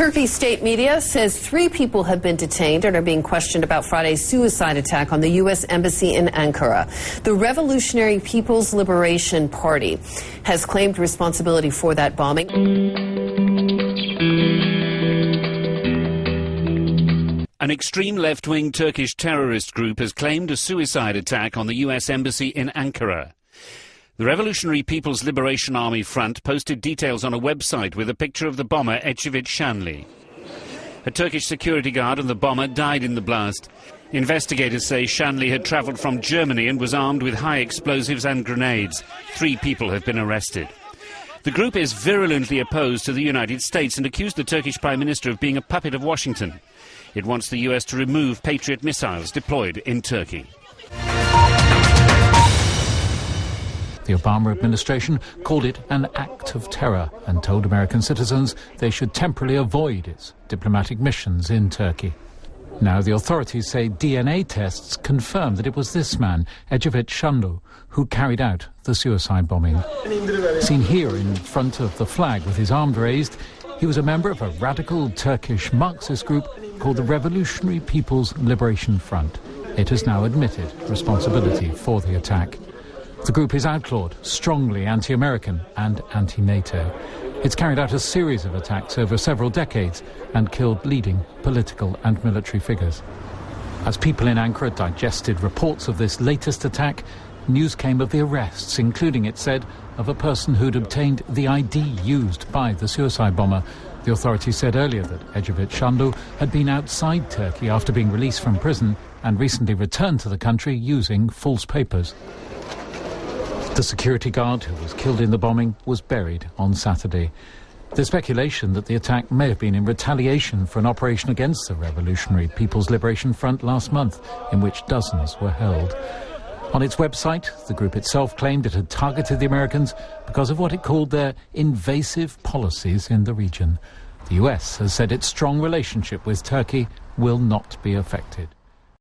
Turkey's state media says 3 people have been detained and are being questioned about Friday's suicide attack on the U.S. Embassy in Ankara. The Revolutionary People's Liberation Party has claimed responsibility for that bombing. An extreme left-wing Turkish terrorist group has claimed a suicide attack on the U.S. Embassy in Ankara. The Revolutionary People's Liberation Army Front posted details on a website with a picture of the bomber Ecevit Şanlı. A Turkish security guard and the bomber died in the blast. Investigators say Şanlı had travelled from Germany and was armed with high explosives and grenades. 3 people have been arrested. The group is virulently opposed to the United States and accused the Turkish Prime Minister of being a puppet of Washington. It wants the US to remove Patriot missiles deployed in Turkey. The Obama administration called it an act of terror and told American citizens they should temporarily avoid its diplomatic missions in Turkey. Now the authorities say DNA tests confirm that it was this man, Ecevit Şanlı, who carried out the suicide bombing. Seen here in front of the flag with his arm raised, he was a member of a radical Turkish Marxist group called the Revolutionary People's Liberation Front. It has now admitted responsibility for the attack. The group is outlawed, strongly anti-American and anti-NATO. It's carried out a series of attacks over several decades and killed leading political and military figures. As people in Ankara digested reports of this latest attack, news came of the arrests, including, it said, of a person who'd obtained the ID used by the suicide bomber. The authorities said earlier that Ecevit Şanlı had been outside Turkey after being released from prison and recently returned to the country using false papers. The security guard who was killed in the bombing was buried on Saturday. There's speculation that the attack may have been in retaliation for an operation against the Revolutionary People's Liberation Front last month, in which dozens were held. On its website, the group itself claimed it had targeted the Americans because of what it called their invasive policies in the region. The US has said its strong relationship with Turkey will not be affected.